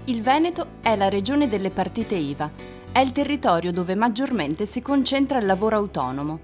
Il Veneto è la regione delle partite IVA, è il territorio dove maggiormente si concentra il lavoro autonomo.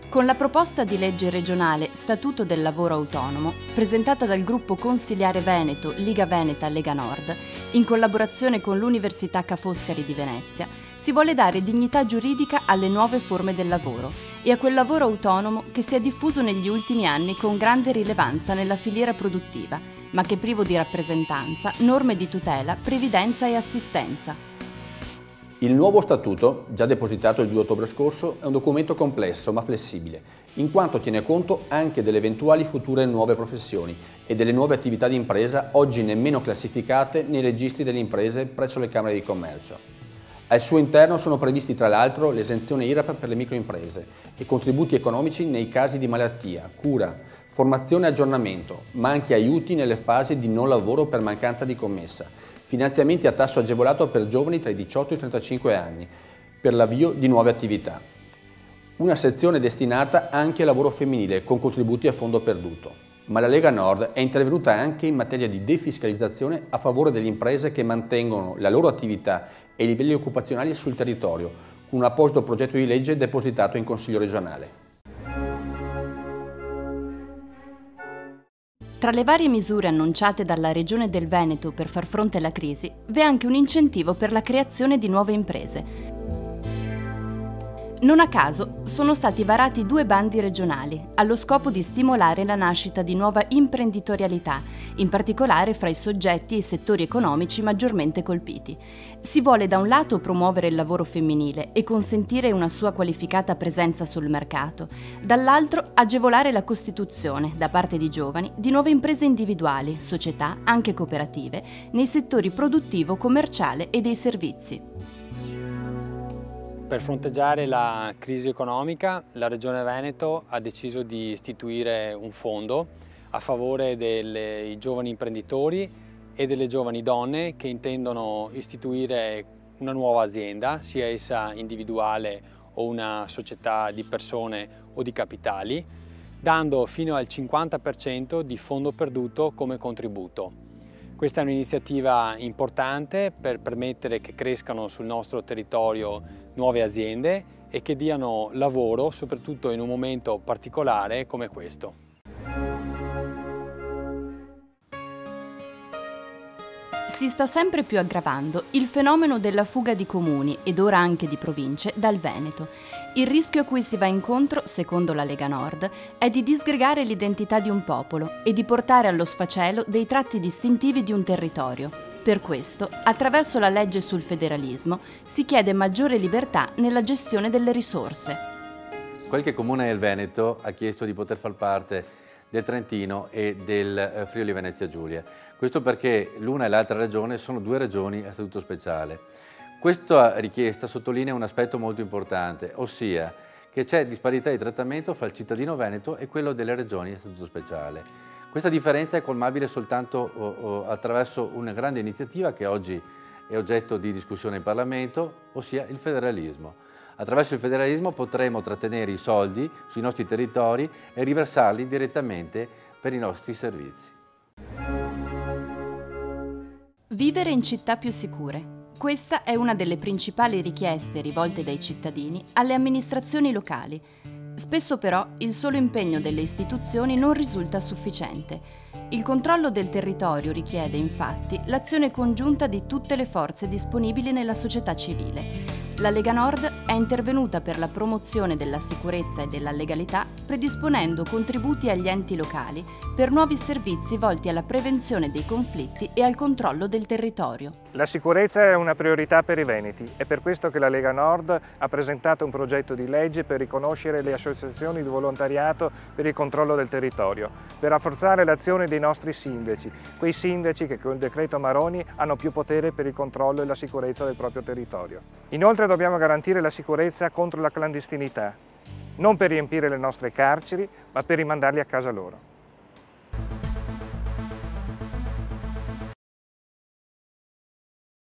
Con la proposta di legge regionale Statuto del lavoro autonomo, presentata dal gruppo consiliare Veneto Liga Veneta Lega Nord, in collaborazione con l'Università Ca' Foscari di Venezia, si vuole dare dignità giuridica alle nuove forme del lavoro e a quel lavoro autonomo che si è diffuso negli ultimi anni con grande rilevanza nella filiera produttiva, ma che è privo di rappresentanza, norme di tutela, previdenza e assistenza. Il nuovo statuto, già depositato il 2 ottobre scorso, è un documento complesso ma flessibile, in quanto tiene conto anche delle eventuali future nuove professioni e delle nuove attività di impresa oggi nemmeno classificate nei registri delle imprese presso le Camere di Commercio. Al suo interno sono previsti tra l'altro l'esenzione IRAP per le microimprese e contributi economici nei casi di malattia, cura, formazione e aggiornamento, ma anche aiuti nelle fasi di non lavoro per mancanza di commessa, finanziamenti a tasso agevolato per giovani tra i 18 e i 35 anni, per l'avvio di nuove attività. Una sezione destinata anche al lavoro femminile con contributi a fondo perduto. Ma la Lega Nord è intervenuta anche in materia di defiscalizzazione a favore delle imprese che mantengono la loro attività e i livelli occupazionali sul territorio, con un apposito progetto di legge depositato in Consiglio regionale. Tra le varie misure annunciate dalla Regione del Veneto per far fronte alla crisi, v'è anche un incentivo per la creazione di nuove imprese. Non a caso sono stati varati 2 bandi regionali, allo scopo di stimolare la nascita di nuova imprenditorialità, in particolare fra i soggetti e i settori economici maggiormente colpiti. Si vuole da un lato promuovere il lavoro femminile e consentire una sua qualificata presenza sul mercato, dall'altro agevolare la costituzione, da parte di giovani, di nuove imprese individuali, società, anche cooperative, nei settori produttivo, commerciale e dei servizi. Per fronteggiare la crisi economica, la Regione Veneto ha deciso di istituire un fondo a favore dei giovani imprenditori e delle giovani donne che intendono istituire una nuova azienda, sia essa individuale o una società di persone o di capitali, dando fino al 50% di fondo perduto come contributo. Questa è un'iniziativa importante per permettere che crescano sul nostro territorio nuove aziende e che diano lavoro soprattutto in un momento particolare come questo. Si sta sempre più aggravando il fenomeno della fuga di comuni ed ora anche di province dal Veneto. Il rischio a cui si va incontro, secondo la Lega Nord, è di disgregare l'identità di un popolo e di portare allo sfacelo dei tratti distintivi di un territorio. Per questo, attraverso la legge sul federalismo, si chiede maggiore libertà nella gestione delle risorse. Qualche comune del Veneto ha chiesto di poter far parte del Trentino e del Friuli Venezia Giulia. Questo perché l'una e l'altra regione sono 2 regioni a statuto speciale. Questa richiesta sottolinea un aspetto molto importante, ossia che c'è disparità di trattamento fra il cittadino veneto e quello delle regioni a statuto speciale. Questa differenza è colmabile soltanto attraverso una grande iniziativa che oggi è oggetto di discussione in Parlamento, ossia il federalismo. Attraverso il federalismo potremo trattenere i soldi sui nostri territori e riversarli direttamente per i nostri servizi. Vivere in città più sicure. Questa è una delle principali richieste rivolte dai cittadini alle amministrazioni locali. Spesso però il solo impegno delle istituzioni non risulta sufficiente. Il controllo del territorio richiede infatti l'azione congiunta di tutte le forze disponibili nella società civile. La Lega Nord è intervenuta per la promozione della sicurezza e della legalità, predisponendo contributi agli enti locali per nuovi servizi volti alla prevenzione dei conflitti e al controllo del territorio. La sicurezza è una priorità per i veneti, è per questo che la Lega Nord ha presentato un progetto di legge per riconoscere le associazioni di volontariato per il controllo del territorio, per rafforzare l'azione dei nostri sindaci, quei sindaci che con il decreto Maroni hanno più potere per il controllo e la sicurezza del proprio territorio. Inoltre dobbiamo garantire la sicurezza contro la clandestinità, non per riempire le nostre carceri, ma per rimandarli a casa loro.